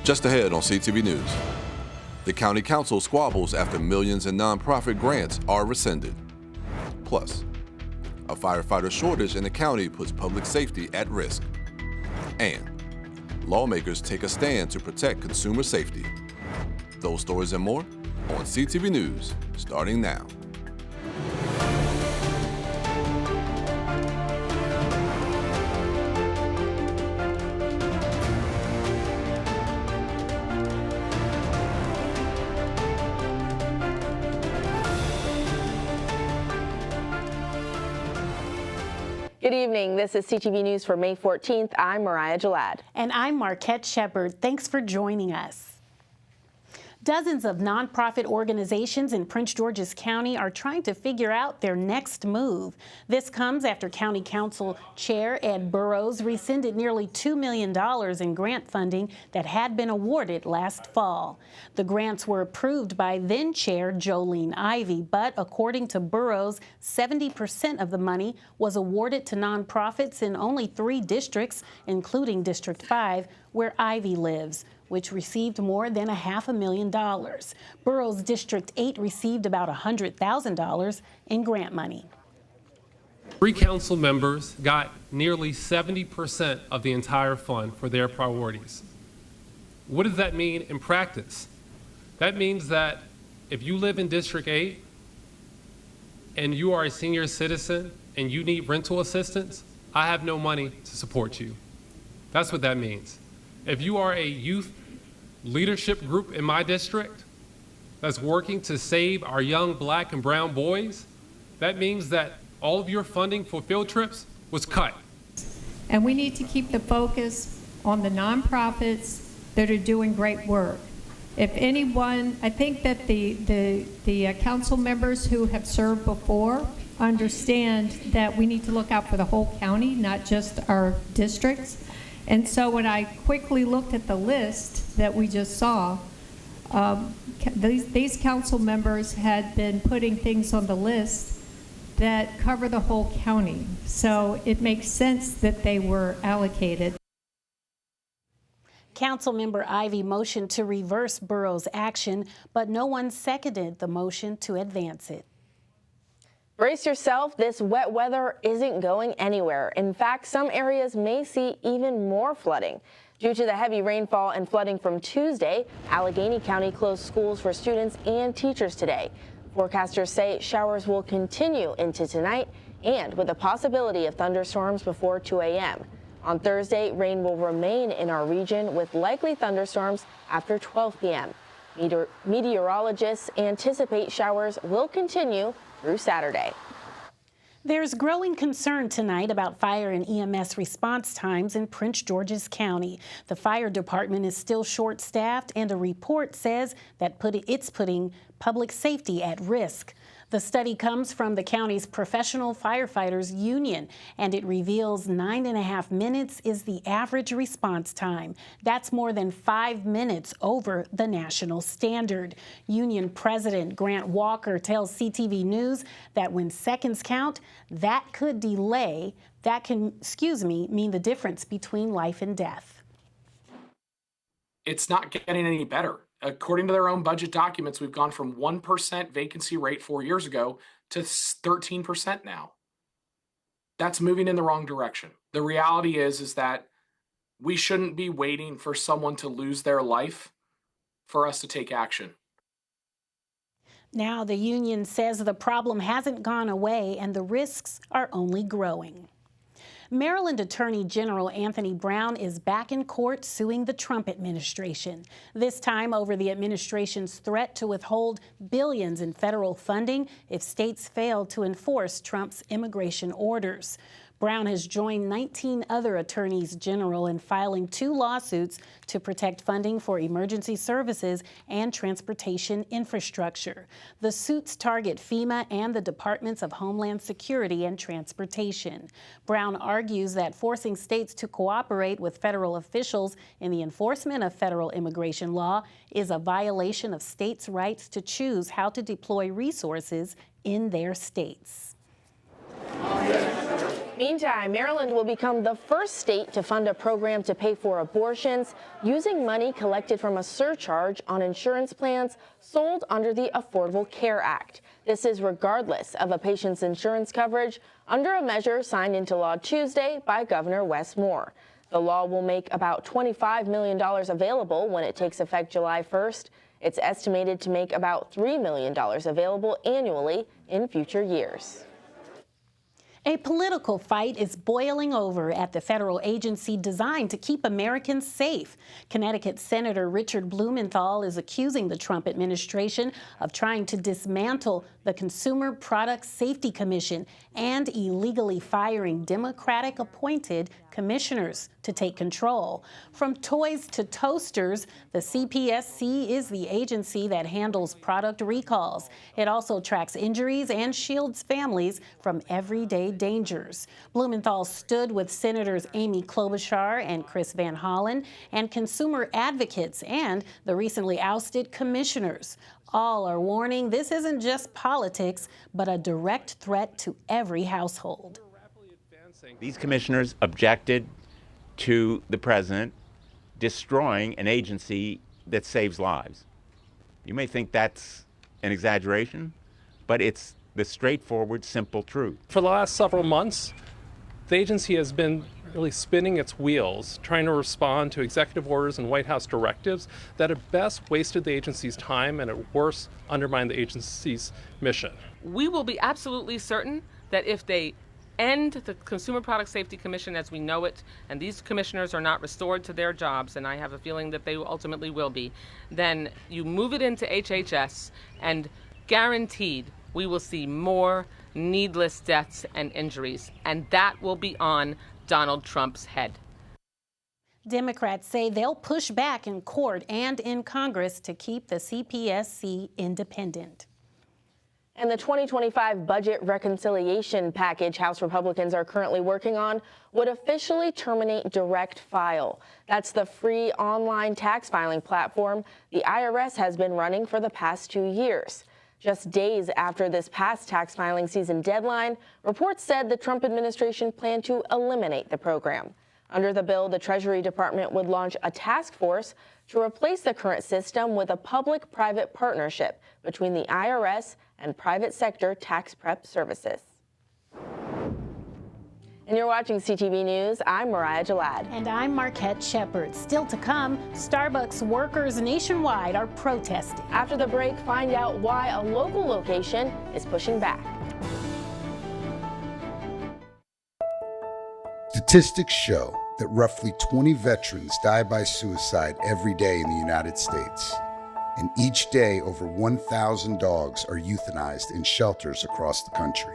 Just ahead on CTV News. The county council squabbles after millions in nonprofit grants are rescinded. Plus, a firefighter shortage in the county puts public safety at risk. And lawmakers take a stand to protect consumer safety. Those stories and more on CTV News, starting now. Good evening. This is CTV News for May 14th. I'm Mariah Jalad. And I'm Marquette Shepard. Thanks for joining us. Dozens of nonprofit organizations in Prince George's County are trying to figure out their next move. This comes after County Council Chair Ed Burrows rescinded nearly $2 million in grant funding that had been awarded last fall. The grants were approved by then Chair Jolene Ivey, but according to Burrows, 70% of the money was awarded to nonprofits in only 3 districts, including District 5, where Ivey lives, which received more than $500,000. Burrows District 8 received about $100,000 in grant money. 3 council members got nearly 70% of the entire fund for their priorities. What does that mean in practice? That means that if you live in District 8 and you are a senior citizen and you need rental assistance, I have no money to support you. That's what that means. If you are a youth leadership group in my district that's working to save our young black and brown boys, that means that all of your funding for field trips was cut. And we need to keep the focus on the nonprofits that are doing great work. If anyone, I think that the council members who have served before understand that we need to look out for the whole county, not just our districts. And so when I quickly looked at the list that we just saw, these council members had been putting things on the list that cover the whole county. So it makes sense that they were allocated. Councilmember Ivey motioned to reverse Burrows' action, but no one seconded the motion to advance it. Brace yourself, this wet weather isn't going anywhere. In fact, some areas may see even more flooding. Due to the heavy rainfall and flooding from Tuesday, Allegheny County closed schools for students and teachers today. Forecasters say showers will continue into tonight and with a possibility of thunderstorms before 2 a.m. On Thursday, rain will remain in our region with likely thunderstorms after 12 p.m. Meteorologists anticipate showers will continue through Saturday. There's growing concern tonight about fire and EMS response times in Prince George's County. The fire department is still short-staffed, and a report says that it's putting public safety at risk. The study comes from the county's Professional Firefighters Union, and it reveals 9.5 minutes is the average response time. That's more than 5 minutes over the national standard. Union President Grant Walker tells CTV News that when seconds count, that can mean the difference between life and death. It's not getting any better. According to their own budget documents, we've gone from 1% vacancy rate 4 years ago to 13% now. That's moving in the wrong direction. The reality is that we shouldn't be waiting for someone to lose their life for us to take action. Now the union says the problem hasn't gone away and the risks are only growing. Maryland Attorney General Anthony Brown is back in court suing the Trump administration, this time over the administration's threat to withhold billions in federal funding if states fail to enforce Trump's immigration orders. Brown has joined 19 other attorneys general in filing 2 lawsuits to protect funding for emergency services and transportation infrastructure. The suits target FEMA and the Departments of Homeland Security and Transportation. Brown argues that forcing states to cooperate with federal officials in the enforcement of federal immigration law is a violation of states' rights to choose how to deploy resources in their states. Meantime, Maryland will become the first state to fund a program to pay for abortions using money collected from a surcharge on insurance plans sold under the Affordable Care Act. This is regardless of a patient's insurance coverage under a measure signed into law Tuesday by Governor Wes Moore. The law will make about $25 million available when it takes effect July 1st. It's estimated to make about $3 million available annually in future years. A political fight is boiling over at the federal agency designed to keep Americans safe. Connecticut Senator Richard Blumenthal is accusing the Trump administration of trying to dismantle the Consumer Product Safety Commission and illegally firing Democratic-appointed commissioners to take control. From toys to toasters, the CPSC is the agency that handles product recalls. It also tracks injuries and shields families from everyday dangers. Blumenthal stood with Senators Amy Klobuchar and Chris Van Hollen and consumer advocates and the recently ousted commissioners. All are warning this isn't just politics, but a direct threat to every household. These commissioners objected to the president destroying an agency that saves lives. You may think that's an exaggeration, but it's the straightforward, simple truth. For the last several months, the agency has been really spinning its wheels, trying to respond to executive orders and White House directives that at best wasted the agency's time and at worst undermined the agency's mission. We will be absolutely certain that if they end the Consumer Product Safety Commission as we know it, and these commissioners are not restored to their jobs, and I have a feeling that they ultimately will be, then you move it into HHS, and guaranteed we will see more needless deaths and injuries, and that will be on Donald Trump's head. Democrats say they'll push back in court and in Congress to keep the CPSC independent. And the 2025 budget reconciliation package House Republicans are currently working on would officially terminate Direct File. That's the free online tax filing platform the IRS has been running for the past 2 years. Just days after this past tax filing season deadline, reports said the Trump administration planned to eliminate the program. Under the bill, the Treasury Department would launch a task force to replace the current system with a public-private partnership between the IRS and private sector tax prep services. And you're watching CTV News. I'm Mariah Jalad. And I'm Marquette Shepard. Still to come, Starbucks workers nationwide are protesting. After the break, find out why a local location is pushing back. Statistics show that roughly 20 veterans die by suicide every day in the United States. And each day, over 1,000 dogs are euthanized in shelters across the country.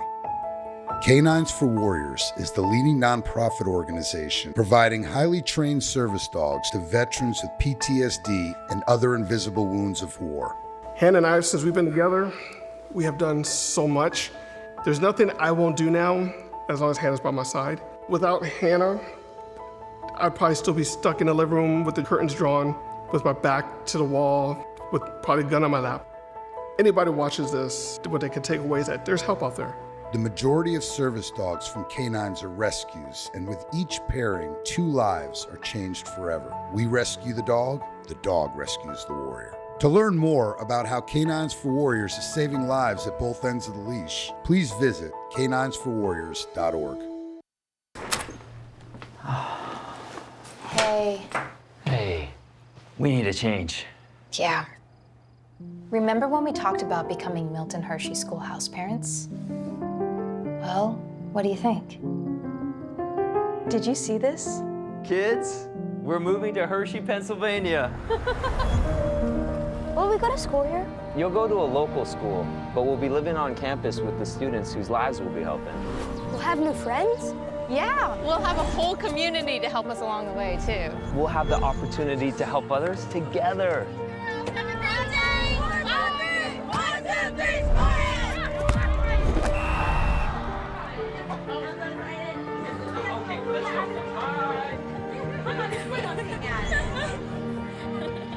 Canines for Warriors is the leading nonprofit organization providing highly trained service dogs to veterans with PTSD and other invisible wounds of war. Hannah and I, since we've been together, we have done so much. There's nothing I won't do now as long as Hannah's by my side. Without Hannah, I'd probably still be stuck in the living room with the curtains drawn, with my back to the wall, with probably a gun on my lap. Anybody watches this, what they can take away is that there's help out there. The majority of service dogs from canines are rescues, and with each pairing, 2 lives are changed forever. We rescue the dog rescues the warrior. To learn more about how Canines for Warriors is saving lives at both ends of the leash, please visit caninesforwarriors.org. Hey. Hey, we need a change. Yeah. Remember when we talked about becoming Milton Hershey Schoolhouse parents? Well, what do you think? Did you see this? Kids, we're moving to Hershey, Pennsylvania. Will we go to school here? You'll go to a local school, but we'll be living on campus with the students whose lives we'll be helping. We'll have new friends? Yeah, we'll have a whole community to help us along the way, too. We'll have the opportunity to help others together.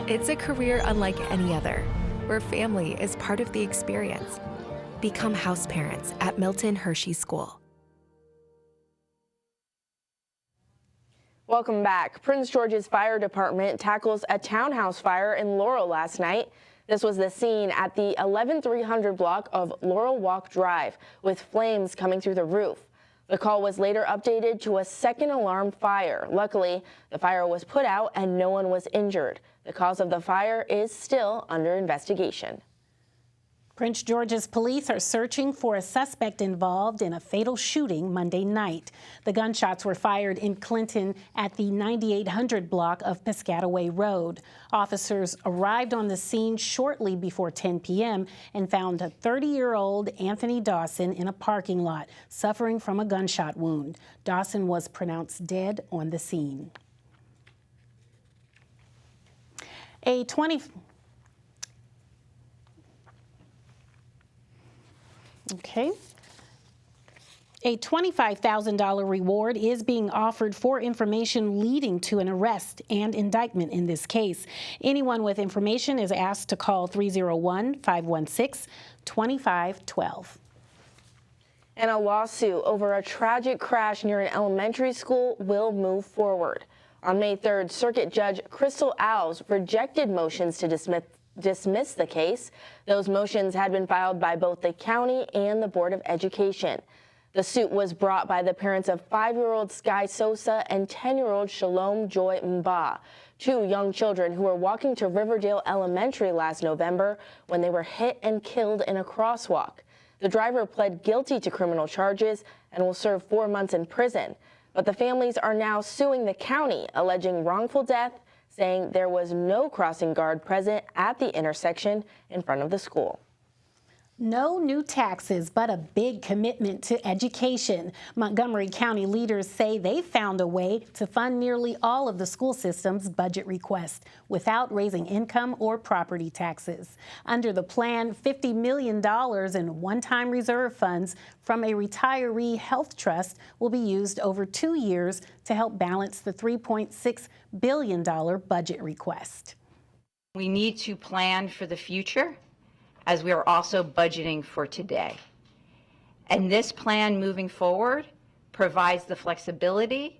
It's a career unlike any other, where family is part of the experience. Become house parents at Milton Hershey School. Welcome back. Prince George's Fire Department tackles a townhouse fire in Laurel last night. This was the scene at the 11300 block of Laurel Walk Drive, with flames coming through the roof. The call was later updated to a second alarm fire. Luckily, the fire was put out and no one was injured. The cause of the fire is still under investigation. Prince George's police are searching for a suspect involved in a fatal shooting Monday night. The gunshots were fired in Clinton at the 9800 block of Piscataway Road. Officers arrived on the scene shortly before 10 p.m. and found a 30-year-old Anthony Dawson in a parking lot, suffering from a gunshot wound. Dawson was pronounced dead on the scene. A $25,000 reward is being offered for information leading to an arrest and indictment in this case. Anyone with information is asked to call 301-516-2512. And a lawsuit over a tragic crash near an elementary school will move forward. On May 3rd, Circuit Judge Crystal Alves rejected motions to dismiss the case. Those motions had been filed by both the county and the Board of Education. The suit was brought by the parents of 5-year-old Sky Sosa and 10-year-old Shalom Joy Mba, two young children who were walking to Riverdale Elementary last November when they were hit and killed in a crosswalk. The driver pled guilty to criminal charges and will serve 4 months in prison. But the families are now suing the county, alleging wrongful death, saying there was no crossing guard present at the intersection in front of the school. No new taxes, but a big commitment to education. Montgomery County leaders say they found a way to fund nearly all of the school system's budget requests without raising income or property taxes. Under the plan, $50 million in one-time reserve funds from a retiree health trust will be used over 2 years to help balance the $3.6 billion budget request. We need to plan for the future, as we are also budgeting for today. And this plan moving forward provides the flexibility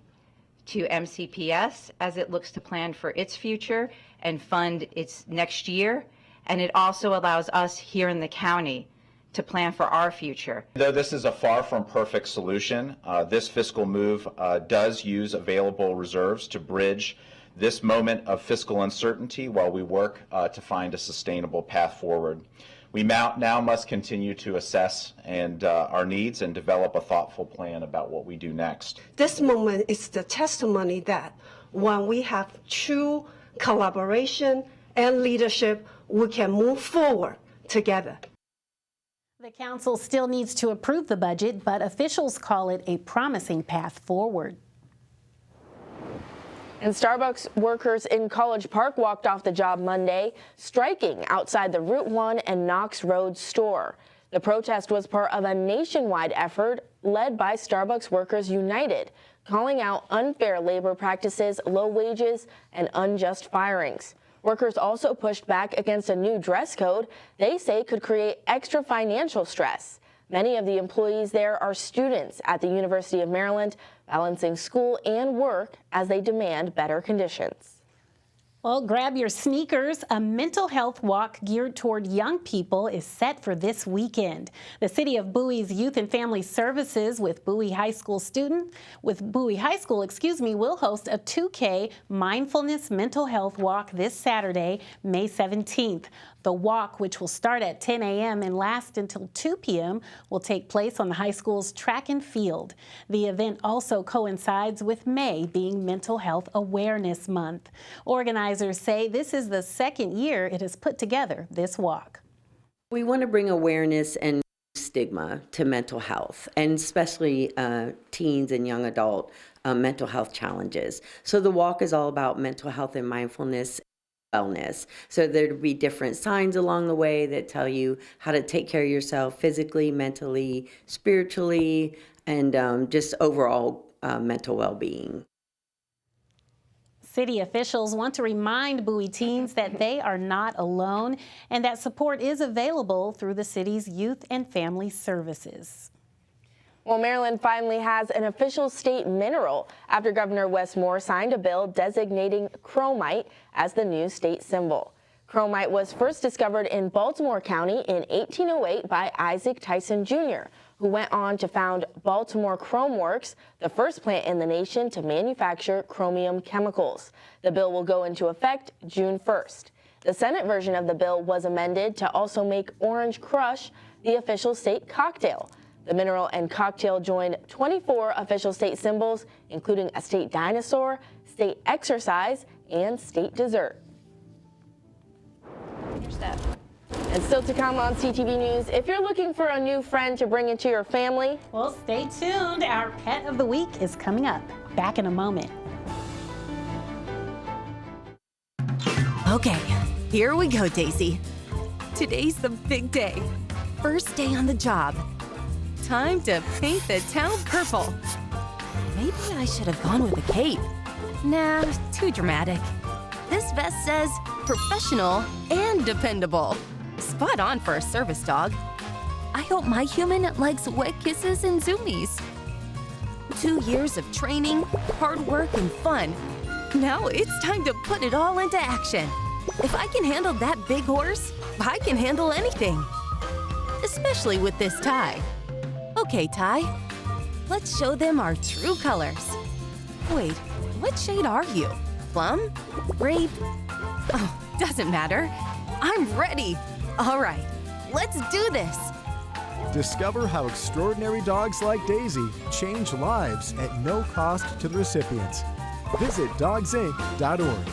to MCPS as it looks to plan for its future and fund its next year. And it also allows us here in the county to plan for our future. Though this is a far from perfect solution, this fiscal move does use available reserves to bridge this moment of fiscal uncertainty while we work to find a sustainable path forward. We now must continue to assess our needs and develop a thoughtful plan about what we do next. This moment is the testimony that when we have true collaboration and leadership, we can move forward together. The council still needs to approve the budget, but officials call it a promising path forward. And Starbucks workers in College Park walked off the job Monday, striking outside the Route 1 and Knox Road store. The protest was part of a nationwide effort led by Starbucks Workers United, calling out unfair labor practices, low wages, and unjust firings. Workers also pushed back against a new dress code they say could create extra financial stress. Many of the employees there are students at the University of Maryland, balancing school and work as they demand better conditions. Well, grab your sneakers. A mental health walk geared toward young people is set for this weekend. The City of Bowie's Youth and Family Services with Bowie High School will host a 2K mindfulness mental health walk this Saturday, May 17th. The walk, which will start at 10 a.m. and last until 2 p.m., will take place on the high school's track and field. The event also coincides with May being Mental Health Awareness Month. Organizers say this is the second year it has put together this walk. We want to bring awareness and stigma to mental health, and especially teens and young adult mental health challenges. So the walk is all about mental health and mindfulness. Wellness. So there'd be different signs along the way that tell you how to take care of yourself physically, mentally, spiritually, and just overall mental well-being. City officials want to remind Bowie teens that they are not alone and that support is available through the city's Youth and Family Services. Well, Maryland finally has an official state mineral after Governor Wes Moore signed a bill designating chromite as the new state symbol. Chromite was first discovered in Baltimore County in 1808 by Isaac Tyson Jr., who went on to found Baltimore Chrome Works, the first plant in the nation to manufacture chromium chemicals. The bill will go into effect June 1st. The Senate version of the bill was amended to also make Orange Crush the official state cocktail. The mineral and cocktail join 24 official state symbols, including a state dinosaur, state exercise, and state dessert. And still to come on CTV News, if you're looking for a new friend to bring into your family, well, stay tuned. Our Pet of the Week is coming up. Back in a moment. Okay, here we go, Daisy. Today's the big day. First day on the job. Time to paint the town purple. Maybe I should have gone with a cape. Nah, too dramatic. This vest says professional and dependable. Spot on for a service dog. I hope my human likes wet kisses and zoomies. 2 years of training, hard work, and fun. Now it's time to put it all into action. If I can handle that big horse, I can handle anything. Especially with this tie. Okay, Ty, let's show them our true colors. Wait, what shade are you? Plum? Grape? Oh, doesn't matter. I'm ready. All right, let's do this. Discover how extraordinary dogs like Daisy change lives at no cost to the recipients. Visit dogsinc.org.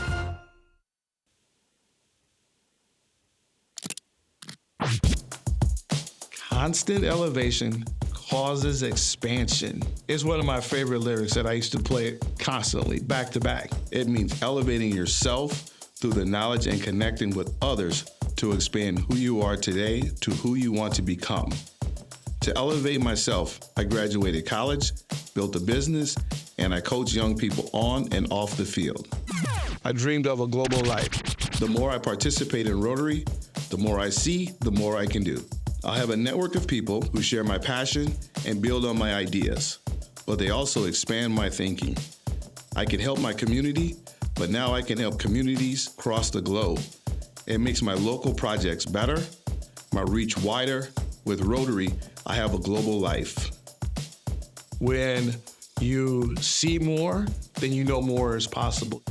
Constant elevation causes expansion. It's one of my favorite lyrics that I used to play constantly, back to back. It means elevating yourself through the knowledge and connecting with others to expand who you are today to who you want to become. To elevate myself, I graduated college, built a business, and I coach young people on and off the field. I dreamed of a global life. The more I participate in Rotary, the more I see, the more I can do. I have a network of people who share my passion and build on my ideas, but they also expand my thinking. I can help my community, but now I can help communities across the globe. It makes my local projects better, my reach wider. With Rotary, I have a global life. When you see more, then you know more is possible.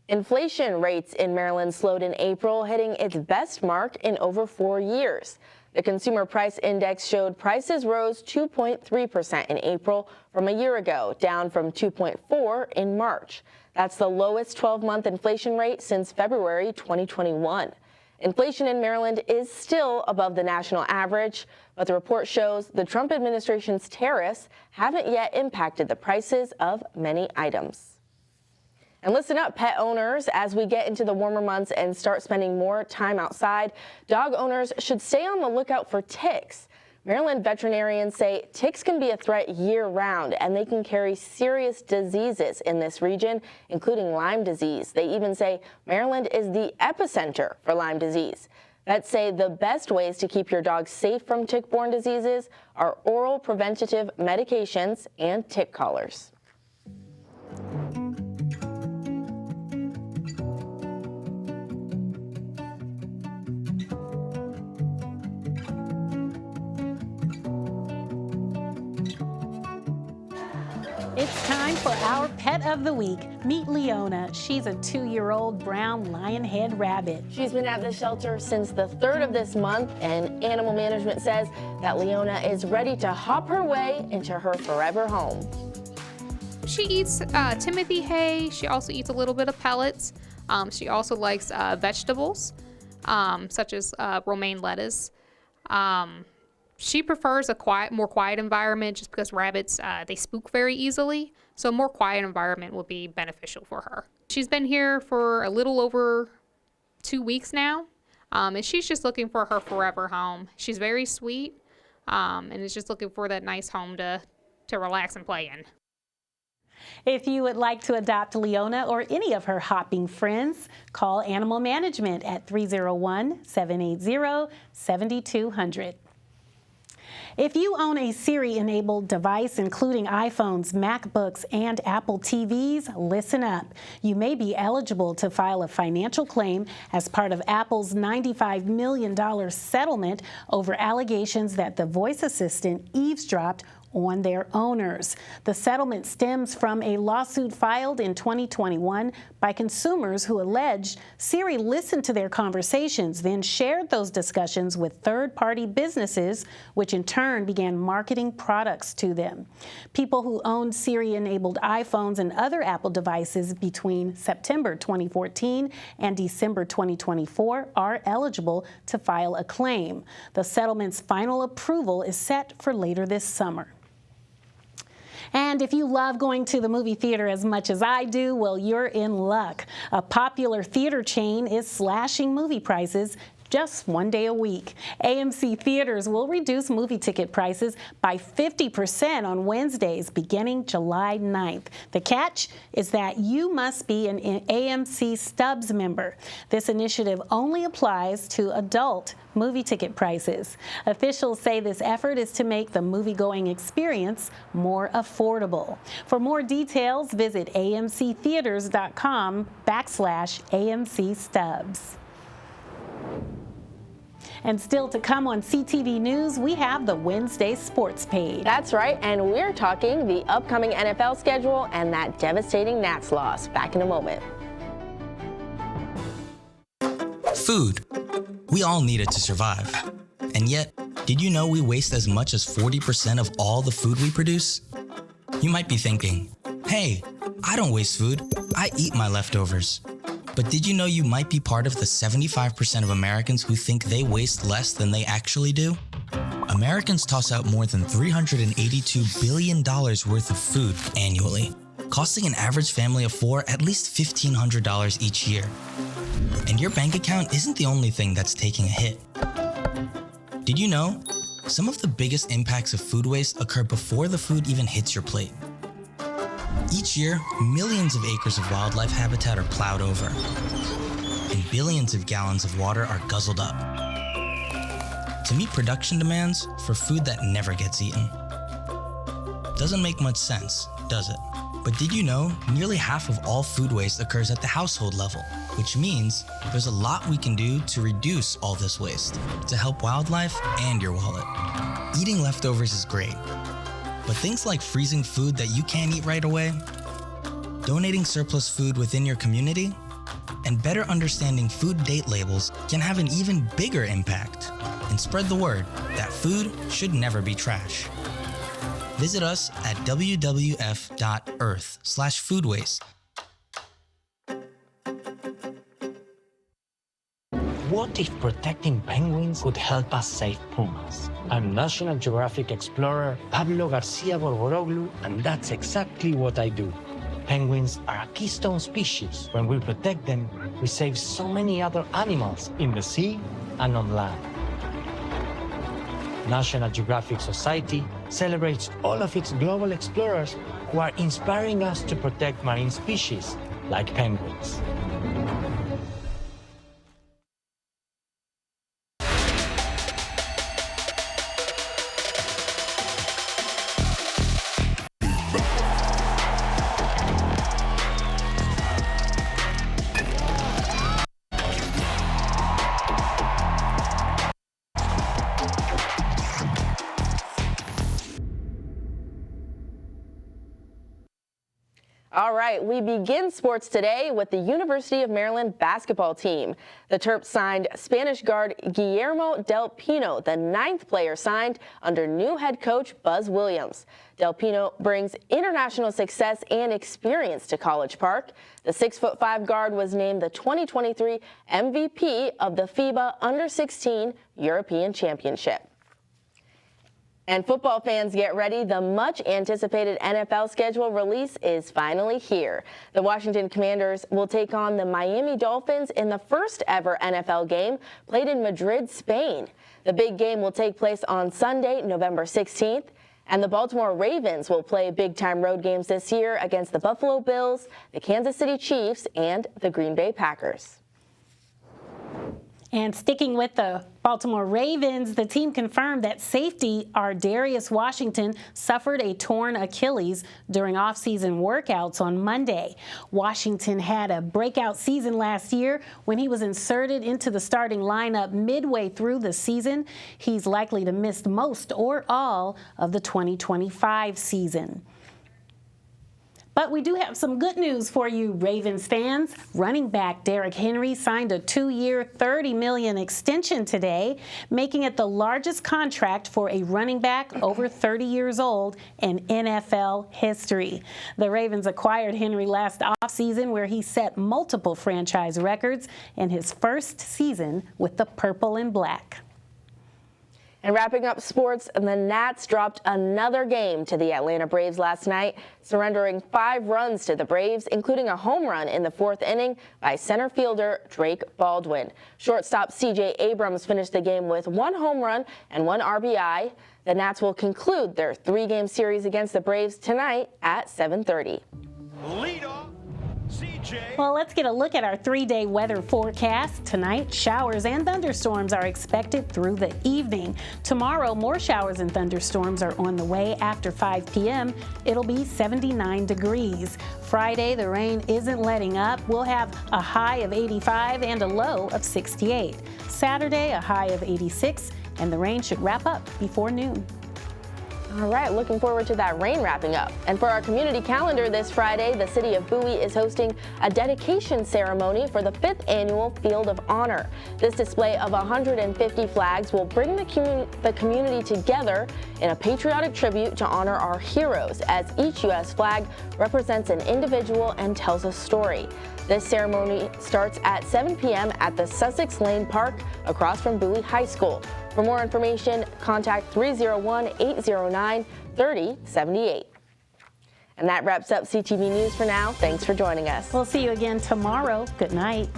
Inflation rates in Maryland slowed in April, hitting its best mark in over 4 years. The Consumer Price Index showed prices rose 2.3% in April from a year ago, down from 2.4% in March. That's the lowest 12-month inflation rate since February 2021. Inflation in Maryland is still above the national average, but the report shows the Trump administration's tariffs haven't yet impacted the prices of many items. And listen up, pet owners, as we get into the warmer months and start spending more time outside, dog owners should stay on the lookout for ticks. Maryland veterinarians say ticks can be a threat year-round, and they can carry serious diseases in this region, including Lyme disease. They even say Maryland is the epicenter for Lyme disease. Vets say the best ways to keep your dog safe from tick-borne diseases are oral preventative medications and tick collars. It's time for our Pet of the Week. Meet Leona. She's a 2-year-old brown lionhead rabbit. She's been at the shelter since the 3rd of this month, and animal management says that Leona is ready to hop her way into her forever home. She eats Timothy hay. She also eats a little bit of pellets. She also likes vegetables, such as romaine lettuce. She prefers a more quiet environment just because rabbits, they spook very easily. So a more quiet environment would be beneficial for her. She's been here for a little over 2 weeks now, and she's just looking for her forever home. She's very sweet, and is just looking for that nice home to relax and play in. If you would like to adopt Leona or any of her hopping friends, call Animal Management at 301-780-7200. If you own a Siri-enabled device, including iPhones, MacBooks, and Apple TVs, listen up. You may be eligible to file a financial claim as part of Apple's $95 million settlement over allegations that the voice assistant eavesdropped on their owners. The settlement stems from a lawsuit filed in 2021 by consumers who alleged Siri listened to their conversations, then shared those discussions with third-party businesses, which in turn began marketing products to them. People who owned Siri-enabled iPhones and other Apple devices between September 2014 and December 2024 are eligible to file a claim. The settlement's final approval is set for later this summer. And if you love going to the movie theater as much as I do, well, you're in luck. A popular theater chain is slashing movie prices just one day a week. AMC Theaters will reduce movie ticket prices by 50% on Wednesdays beginning July 9th. The catch is that you must be an AMC Stubs member. This initiative only applies to adult movie ticket prices. Officials say this effort is to make the movie-going experience more affordable. For more details, visit amctheaters.com/AMC Stubs. And still to come on CTV News, we have the Wednesday Sports page. That's right, and we're talking the upcoming NFL schedule and that devastating Nats loss. Back in a moment. Food. We all need it to survive. And yet, did you know we waste as much as 40% of all the food we produce? You might be thinking, hey, I don't waste food, I eat my leftovers. But did you know you might be part of the 75% of Americans who think they waste less than they actually do? Americans toss out more than $382 billion worth of food annually, costing an average family of 4 at least $1,500 each year. And your bank account isn't the only thing that's taking a hit. Did you know? Some of the biggest impacts of food waste occur before the food even hits your plate. Each year, millions of acres of wildlife habitat are plowed over, and billions of gallons of water are guzzled up to meet production demands for food that never gets eaten. Doesn't make much sense, does it? But did you know nearly half of all food waste occurs at the household level, which means there's a lot we can do to reduce all this waste to help wildlife and your wallet. Eating leftovers is great, but things like freezing food that you can't eat right away, donating surplus food within your community, and better understanding food date labels can have an even bigger impact and spread the word that food should never be trash. Visit us at wwf.earth/foodwaste. What if protecting penguins could help us save pumas? I'm National Geographic explorer Pablo Garcia Borboroglu, and that's exactly what I do. Penguins are a keystone species. When we protect them, we save so many other animals in the sea and on land. National Geographic Society celebrates all of its global explorers who are inspiring us to protect marine species like penguins. All right, we begin sports today with the University of Maryland basketball team. The Terps signed Spanish guard Guillermo Del Pino, the 9th player signed under new head coach Buzz Williams. Del Pino brings international success and experience to College Park. The 6'5" guard was named the 2023 MVP of the FIBA Under-16 European Championship. And football fans, get ready. The much-anticipated NFL schedule release is finally here. The Washington Commanders will take on the Miami Dolphins in the first-ever NFL game played in Madrid, Spain. The big game will take place on Sunday, November 16th. And the Baltimore Ravens will play big-time road games this year against the Buffalo Bills, the Kansas City Chiefs, and the Green Bay Packers. And sticking with the Baltimore Ravens, the team confirmed that safety Ardarius Washington suffered a torn Achilles during off-season workouts on Monday. Washington had a breakout season last year when he was inserted into the starting lineup midway through the season. He's likely to miss most or all of the 2025 season. But we do have some good news for you, Ravens fans. Running back Derrick Henry signed a 2-year, $30 million extension today, making it the largest contract for a running back over 30 years old in NFL history. The Ravens acquired Henry last offseason, where he set multiple franchise records in his first season with the Purple and Black. And wrapping up sports, the Nats dropped another game to the Atlanta Braves last night, surrendering 5 runs to the Braves, including a home run in the 4th inning by center fielder Drake Baldwin. Shortstop C.J. Abrams finished the game with 1 home run and 1 RBI. The Nats will conclude their 3-game series against the Braves tonight at 7:30. Well, let's get a look at our 3-day weather forecast. Tonight, showers and thunderstorms are expected through the evening. Tomorrow, more showers and thunderstorms are on the way after 5 p.m. It'll be 79 degrees. Friday, the rain isn't letting up. We'll have a high of 85 and a low of 68. Saturday, a high of 86, and the rain should wrap up before noon. All right, looking forward to that rain wrapping up. And for our community calendar this Friday, the city of Bowie is hosting a dedication ceremony for the 5th annual Field of Honor. This display of 150 flags will bring the community together in a patriotic tribute to honor our heroes, as each U.S. flag represents an individual and tells a story. This ceremony starts at 7 p.m. at the Sussex Lane Park across from Bowie High School. For more information, contact 301-809-3078. And that wraps up CTV News for now. Thanks for joining us. We'll see you again tomorrow. Good night.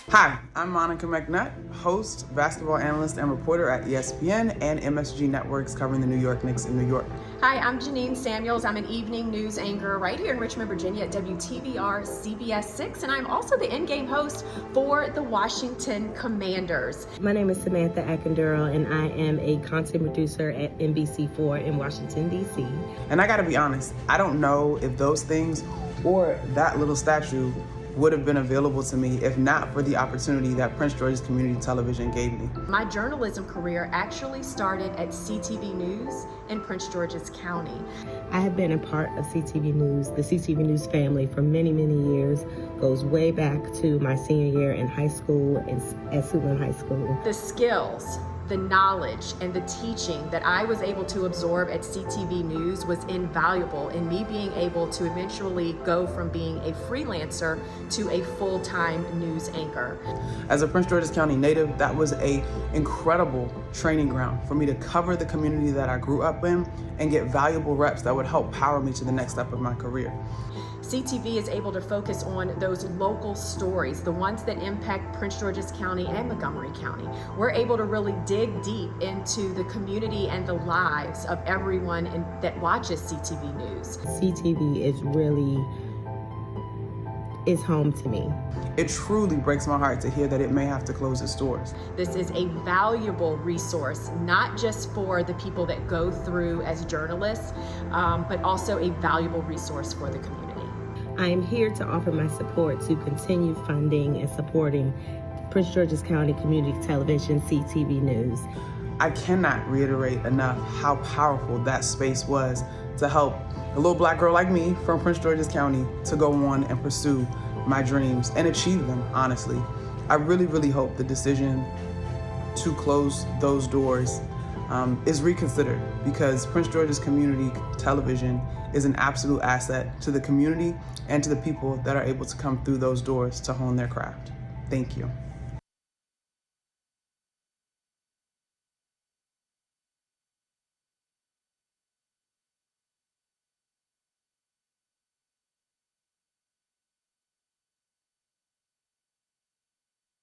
Hi, I'm Monica McNutt, host, basketball analyst, and reporter at ESPN and MSG Networks covering the New York Knicks in New York. Hi, I'm Janine Samuels. I'm an evening news anchor right here in Richmond, Virginia at WTBR CBS 6, and I'm also the in-game host for the Washington Commanders. My name is Samantha Akinduro, and I am a content producer at NBC4 in Washington, D.C. And I gotta be honest, I don't know if those things or that little statue would have been available to me if not for the opportunity that Prince George's Community Television gave me. My journalism career actually started at CTV News in Prince George's County. I have been a part of CTV News, the CTV News family, for many, many years. Goes way back to my senior year in high school at Suitland High School. The skills, the knowledge, and the teaching that I was able to absorb at CTV News was invaluable in me being able to eventually go from being a freelancer to a full-time news anchor. As a Prince George's County native, that was an incredible training ground for me to cover the community that I grew up in and get valuable reps that would help power me to the next step of my career. CTV is able to focus on those local stories, the ones that impact Prince George's County and Montgomery County. We're able to really dig deep into the community and the lives of everyone that watches CTV News. CTV is home to me. It truly breaks my heart to hear that it may have to close its doors. This is a valuable resource, not just for the people that go through as journalists, but also a valuable resource for the community. I am here to offer my support to continue funding and supporting Prince George's County Community Television, CTV News. I cannot reiterate enough how powerful that space was to help a little black girl like me from Prince George's County to go on and pursue my dreams and achieve them, honestly. I really, really hope the decision to close those doors is reconsidered, because Prince George's Community Television is an absolute asset to the community and to the people that are able to come through those doors to hone their craft. Thank you.